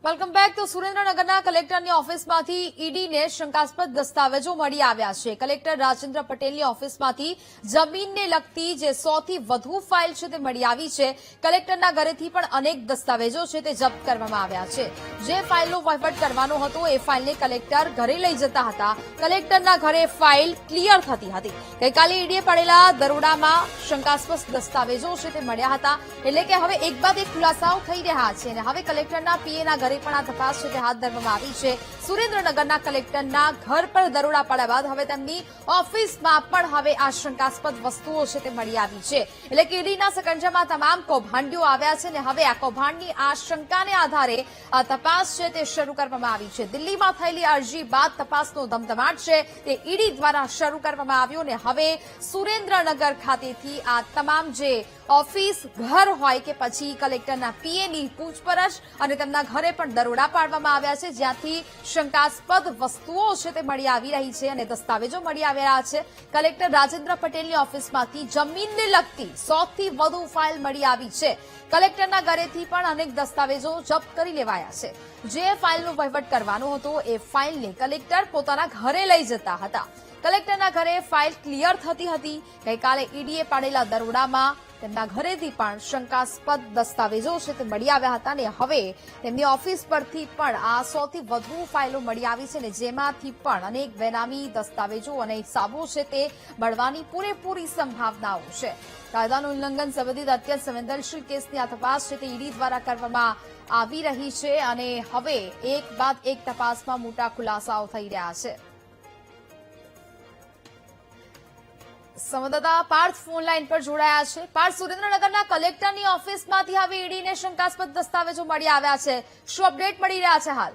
Welcome back. તો સુરેન્દ્રનગરના કલેક્ટરની ઓફિસમાંથી ઈડીને શંકાસ્પદ દસ્તાવેજો મળી આવ્યા છે। કલેક્ટર રાજેન્દ્ર પટેલની ઓફિસમાંથી જમીનને લગતી જે 100 થી વધુ ફાઇલ છે તે મળી આવી છે। કલેક્ટરના ઘરેથી પણ અનેક દસ્તાવેજો છે તે જપ્ત કરવામાં આવ્યા છે। જે ફાઇલનો વહીવટ કરવાનો હતો એ ફાઇલને કલેક્ટર ઘરે લઈ જતા હતા। કલેક્ટરના ઘરે ફાઇલ ક્લિયર થતી હતી। ગઈકાલે ઈડીએ પડેલા દરોડામાં શંકાસ્પદ દસ્તાવેજો છે તે મળ્યા હતા। એટલે કે હવે એક બાદ એક ખુલાસાઓ થઈ રહ્યા છે અને હવે કલેક્ટરના પીએના ઘરે પણ આ તપાસ છે તે હાથ ધરવામાં આવી છે। સુરેન્દ્રનગરના કલેક્ટરના ઘર પર દરોડા પડ્યા બાદ હવે તેમની ઓફિસમાં પણ હવે આ શંકાસ્પદ વસ્તુઓ છે તે મળી આવી છે। એટલે કે ઈડીના સકંજામાં તમામ કૌભાંડીઓ આવ્યા છે અને હવે આ કૌભાંડની આશંકાને આધારે આ તપાસ છે તે શરૂ કરવામાં આવી છે। દિલ્હીમાં થયેલી અરજી બાદ તપાસનો ધમધમાટ છે તે ઈડી દ્વારા શરૂ કરવામાં આવ્યો અને હવે સુરેન્દ્રનગર ખાતેથી આ તમામ જે ઓફિસ ઘર હોય કે પછી કલેક્ટરના પીએની પૂછપરછ અને તેમના ઘરે પણ દરોડા પાડવામાં આવ્યા છે, જ્યાંથી શંકાસ્પદ વસ્તુઓ છે તે મળી આવી રહી છે અને દસ્તાવેજો મળી આવી રહ્યા છે। કલેક્ટર રાજેન્દ્ર પટેલની ઓફિસમાંથી જમીનને લગતી 100 થી વધુ ફાઇલ મળી આવી છે। કલેક્ટરના ઘરેથી પણ અનેક દસ્તાવેજો જપ્ત કરી લેવાયા છે। જે ફાઇલનો વહીવટ કરવાનો હતો એ ફાઇલને કલેક્ટર પોતાના ઘરે લઈ જતા હતા। કલેક્ટરના ઘરે ફાઇલ ક્લિયર થતી હતી। ગઈકાલે ઈડીએ પાડેલા દરોડામાં તેમના ઘરેથી પણ શંકાસ્પદ દસ્તાવેજો છે તે મળી આવ્યા હતા અને હવે તેમની ઓફિસ પરથી પણ આ 100 થી વધુ ફાઇલો મળી આવી છે અને જેમાંથી પણ અનેક બેનામી દસ્તાવેજો અને હિસાબો છે તે મળવાની પૂરેપૂરી સંભાવનાઓ છે। કાયદાનું ઉલ્લંઘન સંબંધિત અત્યંત સંવેદનશીલ કેસની આ તપાસ છે તે ઈડી દ્વારા કરવામાં આવી રહી છે અને હવે એક બાદ એક તપાસમાં મોટા ખુલાસાઓ થઈ રહ્યા છે। સંવાદદાતા પાર્થ ફોન લાઈન પર જોડાયા છે। પાર્થ, સુરેન્દ્રનગરના કલેક્ટરની ઓફિસમાંથી હવે ઈડીને શંકાસ્પદ દસ્તાવેજો મળી આવ્યા છે, શું અપડેટ મળી રહ્યા છે હાલ?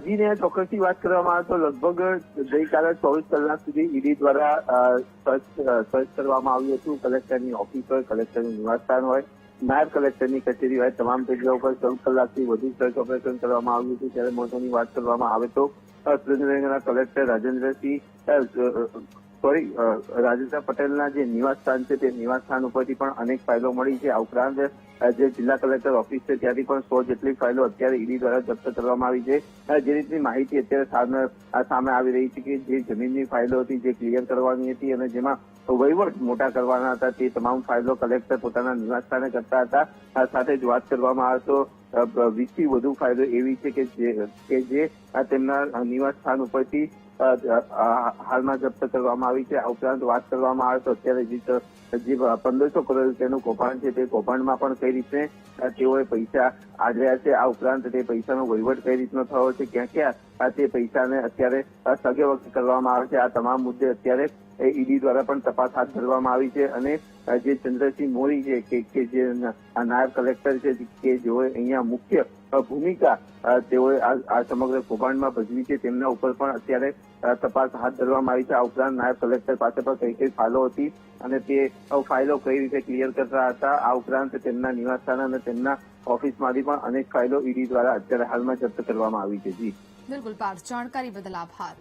જી ને ચોક્કસથી વાત કરવામાં આવે તો લગભગ ગઈકાલે 24 કલાક સુધી ઈડી દ્વારા સર્ચ કરવામાં આવ્યું હતું। કલેક્ટરની ઓફિસ હોય, કલેક્ટરનું નિવાસસ્થાન હોય, નાયબ કલેક્ટરની કચેરી હોય, તમામ જગ્યાઓ પર 14 કલાકથી વધુ સર્ચ ઓપરેશન કરવામાં આવ્યું હતું। ત્યારે મહત્વની વાત કરવામાં આવે તો સુરેન્દ્રનગરના કલેક્ટર રાજેન્દ્ર પટેલના જે નિવાસસ્થાન છે તે નિવાસસ્થાન ઉપરથી પણ અનેક ફાઇલો મળી છે। આ ઉપરાંત જે જિલ્લા કલેક્ટર ઓફિસ છે ત્યાંથી પણ 100 જેટલી ફાઇલો અત્યારે ઈડી દ્વારા જપ્ત કરવામાં આવી છે। જે રીતની માહિતી અત્યારે સામે આવી રહી છે કે જે જમીનની ફાઇલો હતી જે ક્લિયર કરવાની હતી અને જેમાં વહીવટ મોટા કરવાના હતા તે તમામ ફાઇલો કલેક્ટર પોતાના નિવાસસ્થાને કરતા હતા। સાથે જ વાત કરવામાં આવે તો 20 થી વધુ ફાઇલો એવી છે કે જે તેમના નિવાસસ્થાન ઉપરથી હાલમાં જપ્ત કરવામાં આવી છે। આ ઉપરાંત વાત કરવામાં આવે તો અત્યારે જે 1500 કરોડ રૂપિયાનું કૌભાંડ છે તે કૌભાંડમાં પણ કઈ રીતે તેઓએ પૈસા આદર્યા છે, આ ઉપરાંત તે પૈસાનો વહીવટ કઈ રીતનો થયો છે, ક્યાં ક્યાં તે પૈસાને અત્યારે સગે વખત કરવામાં આવે છે, આ તમામ મુદ્દે અત્યારે ઈડી દ્વારા પણ તપાસ હાથ ધરવામાં આવી છે। અને જે ચંદ્રસિંહ મોરી છે કે જે નાયબ કલેક્ટર છે કે જેઓએ અહીંયા મુખ્ય ભૂમિકા તેઓએ આ સમગ્ર કૌભાંડમાં ભજવી છે તેમના ઉપર પણ અત્યારે તપાસ હાથ ધરવામાં આવી છે। આ ઉપરાંત નાયબ કલેક્ટર પાસે પણ કઈ ફાઇલો હતી અને તે ફાઇલો કઈ રીતે ક્લિયર કરતા હતા, આ ઉપરાંત તેમના નિવાસસ્થાન અને તેમના ઓફિસમાંથી પણ અનેક ફાઇલો ઈડી દ્વારા અત્યારે હાલમાં જપ્ત કરવામાં આવી છે। જી બિલકુલ પાર્થ, જાણકારી બદલ આભાર।